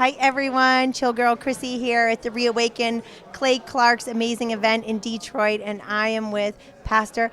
Hi everyone, Chill Girl Chrissy here at the ReAwaken Clay Clark's amazing event in Detroit, and I am with Pastor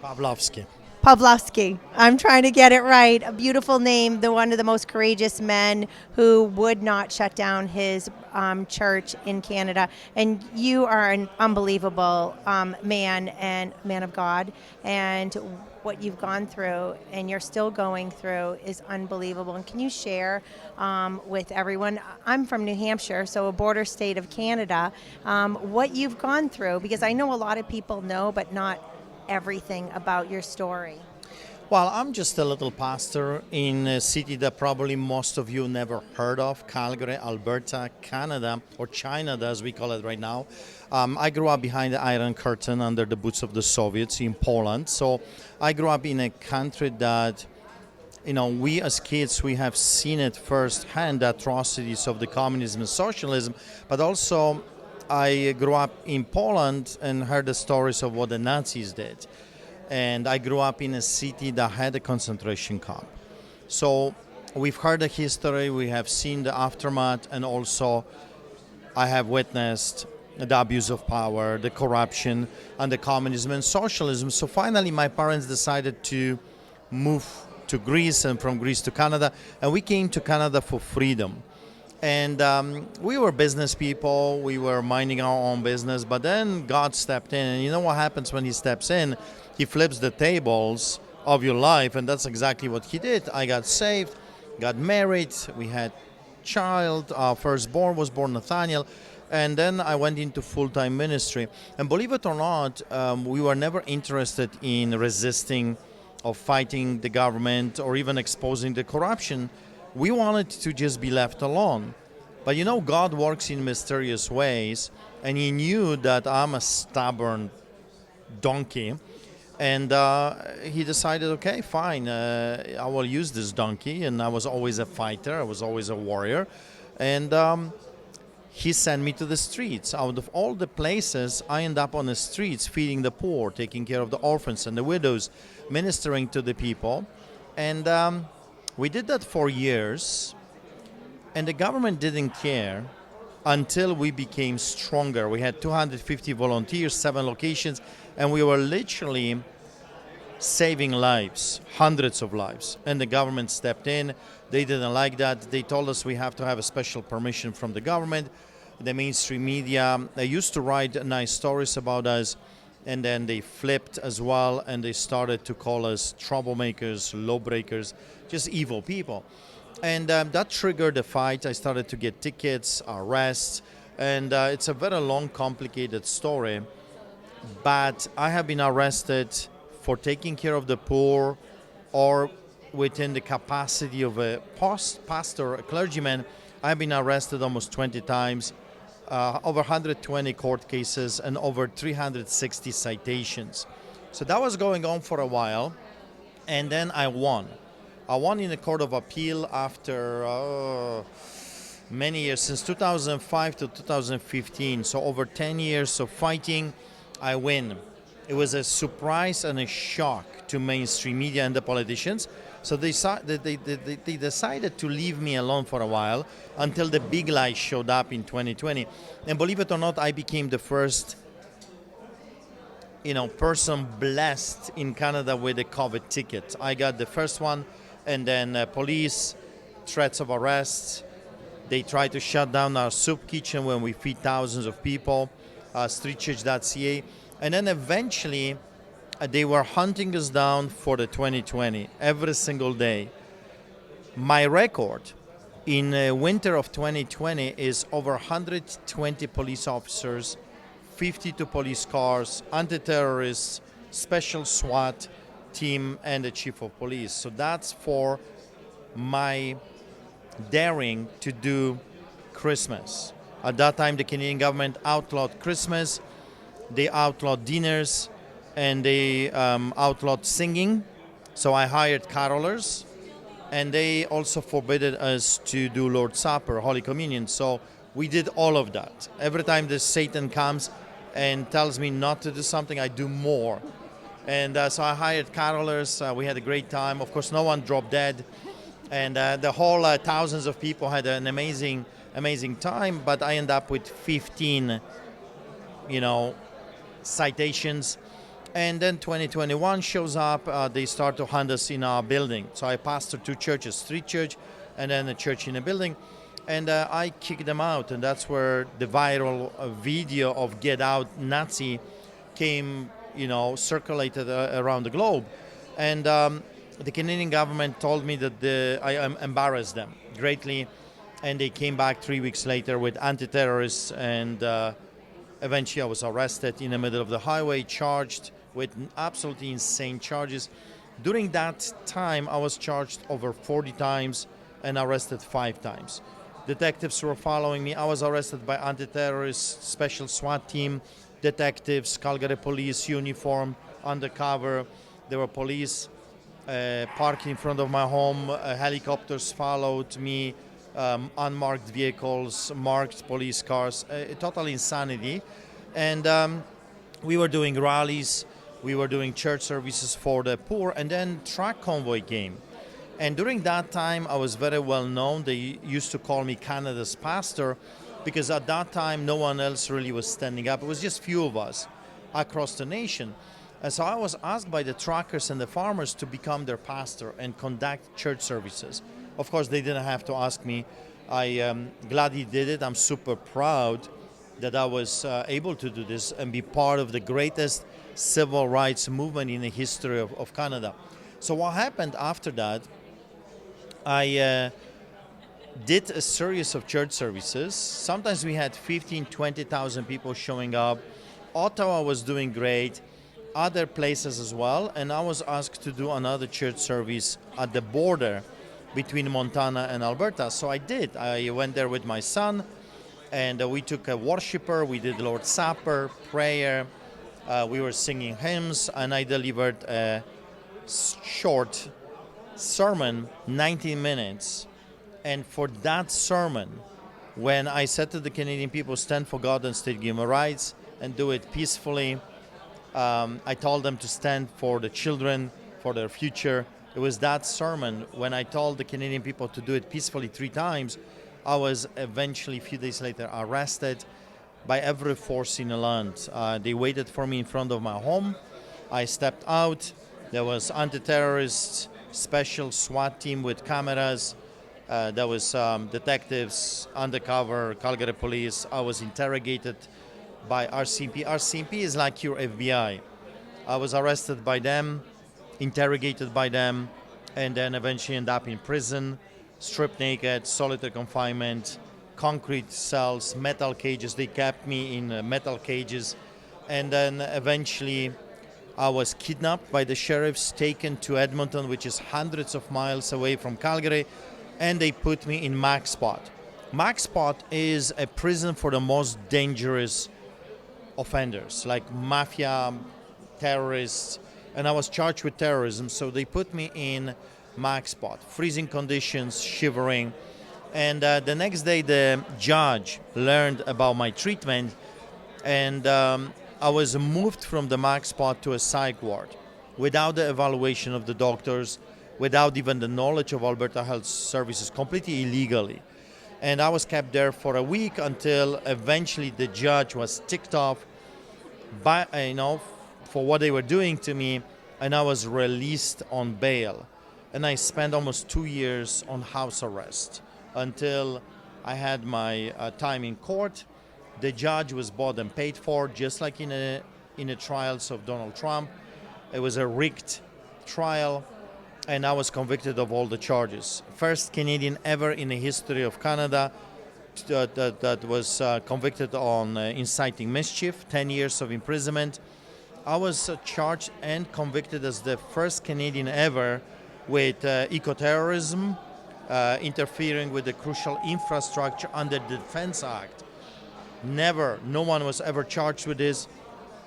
Pawlowski. Pawlowski. I'm trying to get it right. A beautiful name, the one of the most courageous men who would not shut down his church in Canada. And you are an unbelievable man and man of God. And what you've gone through and you're still going through is unbelievable. And can you share with everyone? I'm from New Hampshire, so a border state of Canada, what you've gone through, because I know a lot of people know, but not everything about your story. Well, I'm just a little pastor in a city that probably most of you never heard of, Calgary, Alberta, Canada, or China, as we call it right now. I grew up behind the Iron Curtain under the boots of the Soviets in Poland. So I grew up in a country that, we as kids, we have seen it firsthand, the atrocities of the communism and socialism, but also I grew up in Poland and heard the stories of what the Nazis did. And I grew up in a city that had a concentration camp. So we've heard the history, we have seen the aftermath, and also I have witnessed the abuse of power, the corruption, and the communism and socialism. So finally, my parents decided to move to Greece and from Greece to Canada, and we came to Canada for freedom. And we were business people, we were minding our own business, but then God stepped in. And you know what happens when He steps in? He flips the tables of your life, and that's exactly what He did. I got saved, got married, we had child, our firstborn was born Nathaniel, and then I went into full-time ministry. And believe it or not, we were never interested in resisting or fighting the government or even exposing the corruption. We wanted to just be left alone. But God works in mysterious ways, and He knew that I'm a stubborn donkey. And He decided, okay, fine, I will use this donkey. And I was always a fighter, I was always a warrior. And He sent me to the streets. Out of all the places, I end up on the streets, feeding the poor, taking care of the orphans and the widows, ministering to the people. And we did that for years, and the government didn't care until we became stronger. We had 250 volunteers, 7 locations, and we were literally saving lives, hundreds of lives. And the government stepped in. They didn't like that. They told us we have to have a special permission from the government. The mainstream media, they used to write nice stories about us, and then they flipped as well, and they started to call us troublemakers, lawbreakers, just evil people. And that triggered a fight. I started to get tickets, arrests, and it's a very long, complicated story. But I have been arrested for taking care of the poor, or within the capacity of a pastor, a clergyman. I've been arrested almost 20 times. Over 120 court cases and over 360 citations. So that was going on for a while, and then I won. I won in the Court of Appeal after many years, since 2005 to 2015, so over 10 years of fighting, I win. It was a surprise and a shock to mainstream media and the politicians. So they decided to leave me alone for a while until the big lie showed up in 2020. And believe it or not, I became the first person blessed in Canada with a COVID ticket. I got the first one, and then police, threats of arrests. They tried to shut down our soup kitchen when we feed thousands of people, streetchurch.ca. And then eventually, they were hunting us down for the 2020 every single day. My record in winter of 2020 is over 120 police officers, 52 police cars, anti-terrorists, special SWAT team, and the chief of police. So that's for my daring to do Christmas. At that time, the Canadian government outlawed Christmas, they outlawed dinners, and they outlawed singing. So I hired carolers, and they also forbidden us to do Lord's Supper, Holy Communion. So we did all of that. Every time the Satan comes and tells me not to do something, I do more. And so I hired carolers. We had a great time. Of course, no one dropped dead. And the whole thousands of people had an amazing time. But I ended up with 15, you know, citations. And then 2021 shows up. They start to hunt us in our building. So I pastor two churches, street church, and then a church in a building. And I kicked them out. And that's where the viral video of "Get Out Nazi" came, circulated around the globe. And the Canadian government told me that I embarrassed them greatly. And they came back 3 weeks later with anti-terrorists, and eventually I was arrested in the middle of the highway, charged with absolutely insane charges. During that time, I was charged over 40 times and arrested 5 times. Detectives were following me. I was arrested by anti-terrorists, special SWAT team, detectives, Calgary police uniform, undercover. There were police parked in front of my home. Helicopters followed me, unmarked vehicles, marked police cars, total insanity. And we were doing rallies, we were doing church services for the poor, and then truck convoy came. And during that time, I was very well known. They used to call me Canada's pastor, because at that time, no one else really was standing up. It was just few of us across the nation. And so I was asked by the truckers and the farmers to become their pastor and conduct church services. Of course, they didn't have to ask me. I gladly did it. I'm super proud that I was able to do this and be part of the greatest civil rights movement in the history of Canada. So what happened after that, I did a series of church services. Sometimes we had 15, 20,000 people showing up. Ottawa was doing great, other places as well. And I was asked to do another church service at the border between Montana and Alberta. So I did. I went there with my son, and we took a worshiper. We did Lord's Supper, prayer. We were singing hymns, and I delivered a short sermon, 19 minutes. And for that sermon, when I said to the Canadian people, stand for God and state human rights and do it peacefully, I told them to stand for the children, for their future. It was that sermon when I told the Canadian people to do it peacefully 3 times. I was eventually, a few days later, arrested by every force in the land. They waited for me in front of my home. I stepped out. There was anti-terrorists, special SWAT team with cameras. There was detectives, undercover, Calgary police. I was interrogated by RCMP. RCMP is like your FBI. I was arrested by them, interrogated by them, and then eventually ended up in prison, stripped naked, solitary confinement, concrete cells, metal cages. They kept me in metal cages. And then eventually I was kidnapped by the sheriffs, taken to Edmonton, which is hundreds of miles away from Calgary, and they put me in MaxSpot. MaxSpot is a prison for the most dangerous offenders, like mafia, terrorists, and I was charged with terrorism, so they put me in MaxSpot. Freezing conditions, shivering. And the next day, the judge learned about my treatment, and I was moved from the MaxSpot to a psych ward without the evaluation of the doctors, without even the knowledge of Alberta Health Services, completely illegally. And I was kept there for a week until eventually the judge was ticked off by, for what they were doing to me, and I was released on bail. And I spent almost 2 years on house arrest until I had my time in court. The judge was bought and paid for, just like in the trials of Donald Trump. It was a rigged trial, and I was convicted of all the charges. First Canadian ever in the history of Canada that was convicted on inciting mischief, 10 years of imprisonment. I was charged and convicted as the first Canadian ever with eco-terrorism, interfering with the crucial infrastructure under the Defense Act. No one was ever charged with this,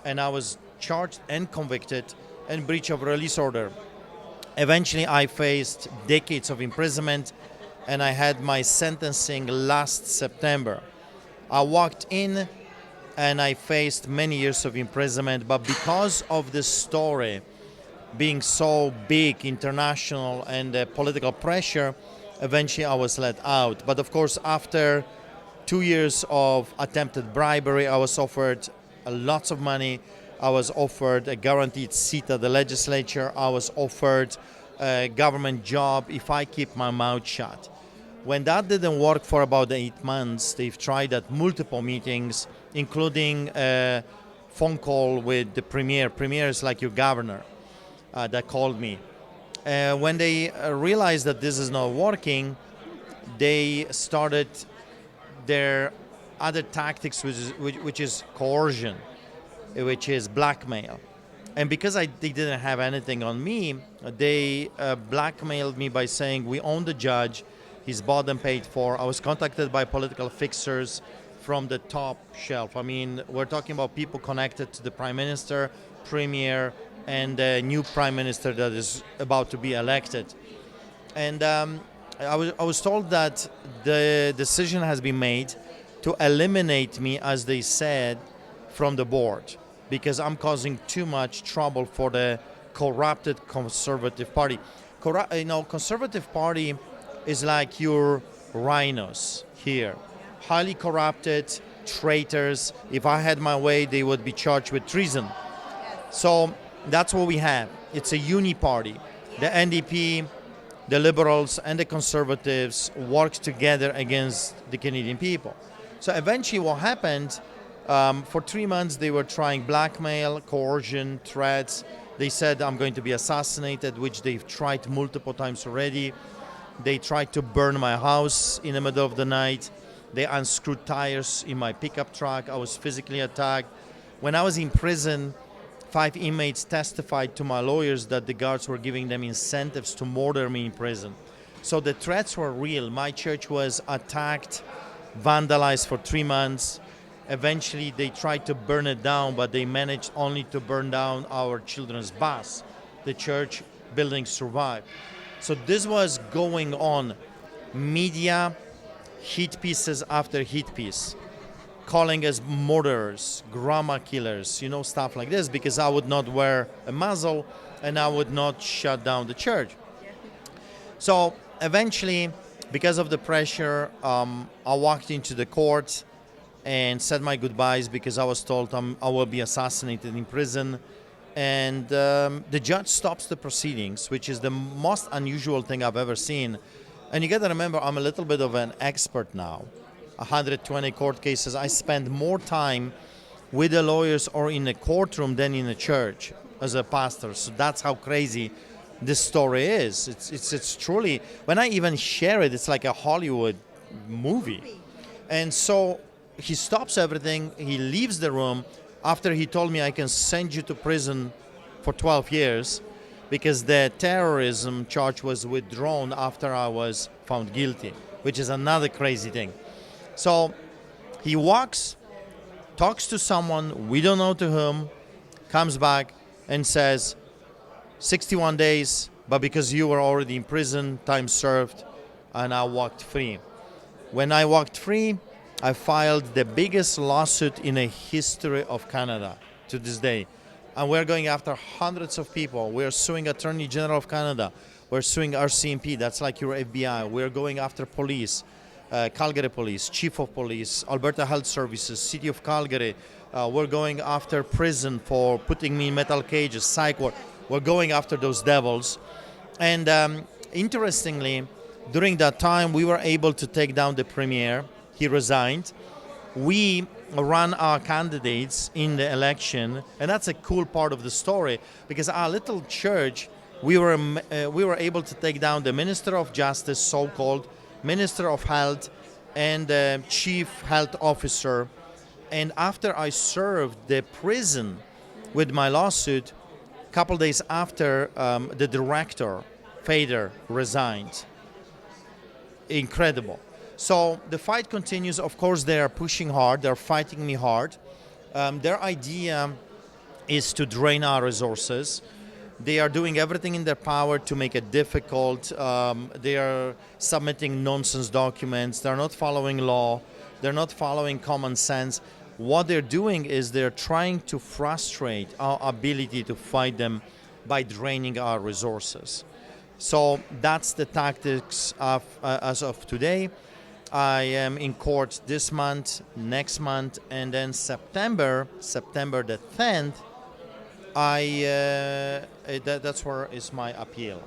and I was charged and convicted and breach of release order. Eventually, I faced decades of imprisonment, and I had my sentencing last September. I walked in, and I faced many years of imprisonment, but because of this story, being so big, international, and political pressure, eventually I was let out. But of course, after 2 years of attempted bribery, I was offered lots of money. I was offered a guaranteed seat at the legislature. I was offered a government job if I keep my mouth shut. When that didn't work for about 8 months, they've tried at multiple meetings, including a phone call with the premier. Premier is like your governor that called me. When they realized that this is not working, they started their other tactics, which is coercion, which is blackmail. And because they didn't have anything on me, they blackmailed me by saying, we own the judge, he's bought and paid for. I was contacted by political fixers from the top shelf. I mean, we're talking about people connected to the prime minister, premier, and the new prime minister that is about to be elected. And I was told that the decision has been made to eliminate me, as they said, from the board because I'm causing too much trouble for the corrupted Conservative Party. Conservative Party is like your rhinos here. Highly corrupted, traitors. If I had my way, they would be charged with treason. So that's what we have. It's a uni-party. The NDP, the Liberals, and the Conservatives work together against the Canadian people. So eventually what happened, for 3 months they were trying blackmail, coercion, threats. They said I'm going to be assassinated, which they've tried multiple times already. They tried to burn my house in the middle of the night. They unscrewed tires in my pickup truck. I was physically attacked. When I was in prison, 5 inmates testified to my lawyers that the guards were giving them incentives to murder me in prison. So the threats were real. My church was attacked, vandalized for 3 months. Eventually, they tried to burn it down, but they managed only to burn down our children's bus. The church building survived. So this was going on. Media, hit pieces after hit piece, calling us murderers, grandma killers, stuff like this, because I would not wear a muzzle and I would not shut down the church. So eventually, because of the pressure, I walked into the court and said my goodbyes because I was told I will be assassinated in prison. And the judge stops the proceedings, which is the most unusual thing I've ever seen. And you got to remember, I'm a little bit of an expert now. 120 court cases. I spend more time with the lawyers or in the courtroom than in the church as a pastor. So that's how crazy this story is. It's truly, when I even share it, it's like a Hollywood movie. And so he stops everything. He leaves the room after he told me I can send you to prison for 12 years because the terrorism charge was withdrawn after I was found guilty, which is another crazy thing. So he walks, talks to someone, we don't know to whom, comes back and says, 61 days, but because you were already in prison, time served, and I walked free. When I walked free, I filed the biggest lawsuit in the history of Canada to this day. And we're going after hundreds of people. We're suing Attorney General of Canada. We're suing RCMP, that's like your FBI. We're going after police, Calgary Police, Chief of Police, Alberta Health Services, City of Calgary. We're going after prison for putting me in metal cages, psych ward. We're going after those devils. And interestingly, during that time, we were able to take down the premier. He resigned. We ran our candidates in the election, and that's a cool part of the story because our little church, we were able to take down the Minister of Justice, so-called Minister of Health, and the Chief Health Officer. And after I served the prison with my lawsuit, a couple days after, the director, Fader, resigned. Incredible. So the fight continues. Of course, they are pushing hard. They're fighting me hard. Their idea is to drain our resources. They are doing everything in their power to make it difficult. They are submitting nonsense documents. They're not following law. They're not following common sense. What they're doing is they're trying to frustrate our ability to fight them by draining our resources. So that's the tactics of as of today. I am in court this month, next month, and then September the 10th. That's where is my appeal.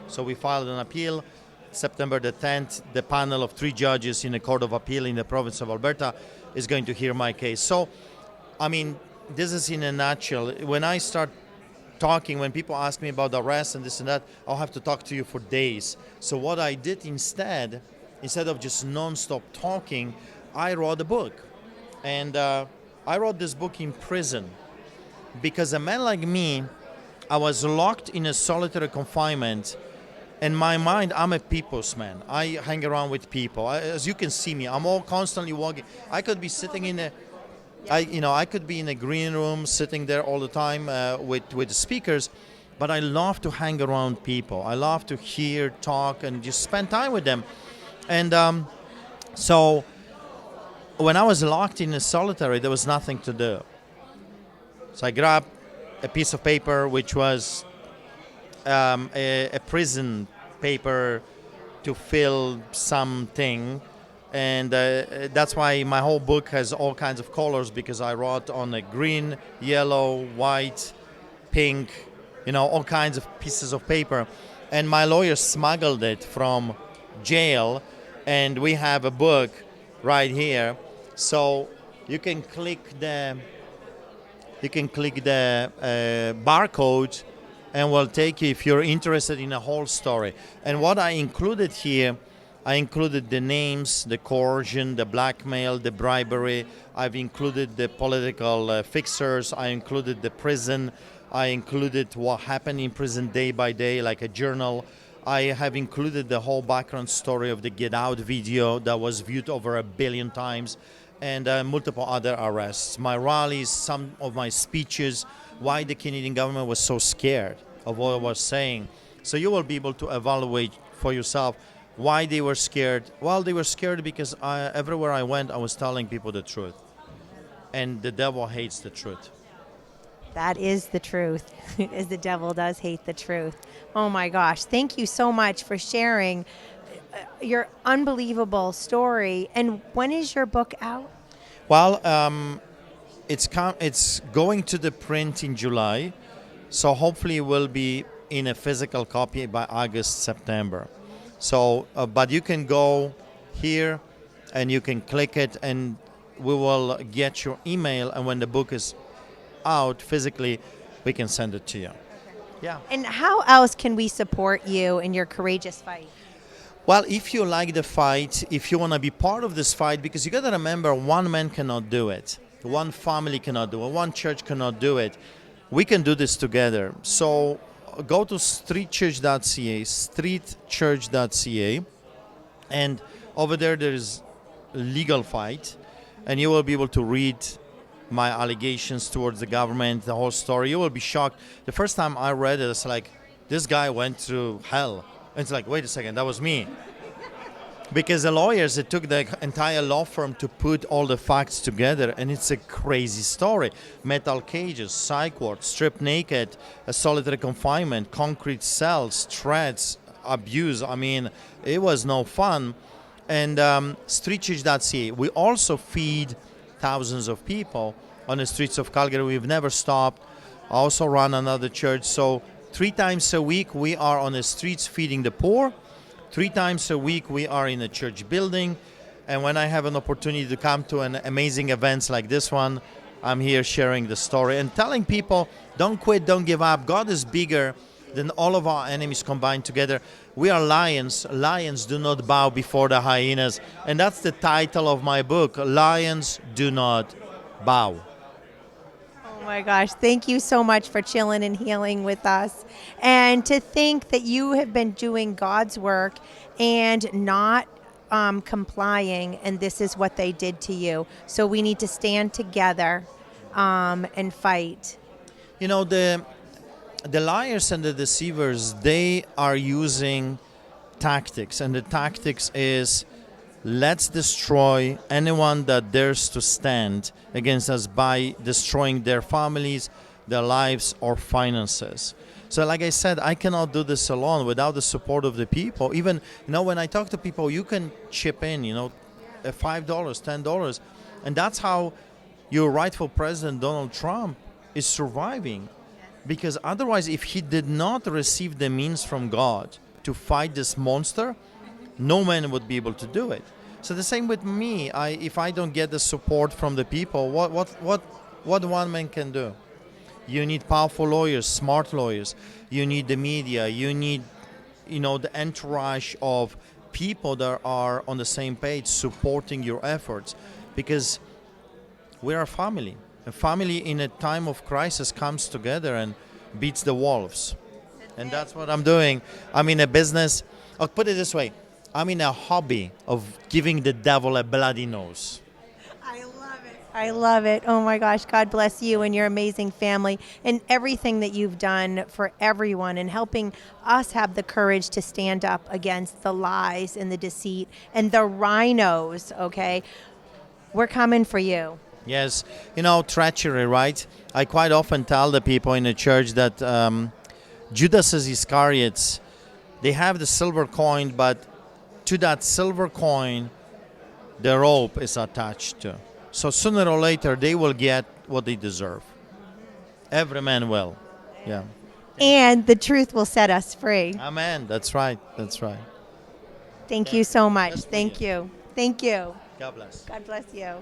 So we filed an appeal. September the 10th, the panel of 3 judges in the Court of Appeal in the province of Alberta is going to hear my case. So, I mean, this is in a nutshell. When I start talking, when people ask me about the arrest and this and that, I'll have to talk to you for days. So what I did instead of just non-stop talking, I wrote a book. And I wrote this book in prison because a man like me, I was locked in a solitary confinement. In my mind, I'm a people's man. I hang around with people. As you can see me, I'm all constantly walking. I could be sitting in a I could be in a green room, sitting there all the time with the speakers, but I love to hang around people. I love to hear, talk, and just spend time with them. And so when I was locked in a solitary, there was nothing to do. So I grabbed a piece of paper, which was a prison paper to fill something. And that's why my whole book has all kinds of colors, because I wrote on a green, yellow, white, pink, all kinds of pieces of paper. And my lawyer smuggled it from jail, and we have a book right here. So you can click the barcode, and will take you if you're interested in a whole story. And what I included here, I included the names, the coercion, the blackmail, the bribery. I've included the political fixers. I included the prison. I included what happened in prison day by day, like a journal. I have included the whole background story of the Get Out video that was viewed over 1 billion times, and multiple other arrests. My rallies, some of my speeches, why the Canadian government was so scared of what I was saying. So you will be able to evaluate for yourself why they were scared. Well, they were scared because everywhere I went, I was telling people the truth. And the devil hates the truth. That is the truth, is the devil does hate the truth. Oh my gosh. Thank you so much for sharing your unbelievable story. And when is your book out? Well, it's going to the print in July. So hopefully it will be in a physical copy by August, September. So, but you can go here and you can click it, and we will get your email. And when the book is out physically, we can send it to you. Yeah. And how else can we support you in your courageous fight? Well, if you like the fight, if you want to be part of this fight, because you got to remember, one man cannot do it. One family cannot do it. One church cannot do it. We can do this together. So go to streetchurch.ca, and over there is legal fight, and you will be able to read my allegations towards the government, the whole story. You will be shocked. The first time I read it, it's like, this guy went through hell. And it's like, wait a second, that was me. Because the lawyers, it took the entire law firm to put all the facts together, and it's a crazy story. Metal cages, psych ward, stripped naked, a solitary confinement, concrete cells, threats, abuse. I mean, it was no fun. And streetchurch.ca, we also feed thousands of people on the streets of Calgary. We've never stopped. I also run another church. So 3 times a week, we are on the streets feeding the poor. 3 times a week, we are in a church building. And when I have an opportunity to come to an amazing events like this one, I'm here sharing the story and telling people, don't quit, don't give up. God is bigger than all of our enemies combined together. We are lions. Lions do not bow before the hyenas. And that's the title of my book, Lions Do Not Bow. Oh my gosh, thank you so much for chilling and healing with us. And to think that you have been doing God's work and not complying, and this is what they did to you. So we need to stand together and fight. You know, the liars and the deceivers, they are using tactics, and the tactics is, let's destroy anyone that dares to stand against us by destroying their families, their lives, or finances. So like I said, I cannot do this alone without the support of the people. Even, when I talk to people, you can chip in, $5, $10. And that's how your rightful president, Donald Trump, is surviving. Because otherwise, if he did not receive the means from God to fight this monster, no man would be able to do it. So the same with me. If I don't get the support from the people, what one man can do? You need powerful lawyers, smart lawyers. You need the media. You need, the entourage of people that are on the same page supporting your efforts, because we are a family. A family in a time of crisis comes together and beats the wolves. And that's what I'm doing. I'm in a business. I'll put it this way. I'm in a hobby of giving the devil a bloody nose. I love it. Oh my gosh. God bless you and your amazing family and everything that you've done for everyone and helping us have the courage to stand up against the lies and the deceit and the rhinos, okay? We're coming for you. Yes. Treachery, right? I quite often tell the people in the church that Judas Iscariot, they have the silver coin, but to that silver coin, the rope is attached to. So sooner or later, they will get what they deserve. Every man will. Yeah. And the truth will set us free. Amen. That's right. That's right. Thank you so much. Thank you. Thank you. God bless. God bless you.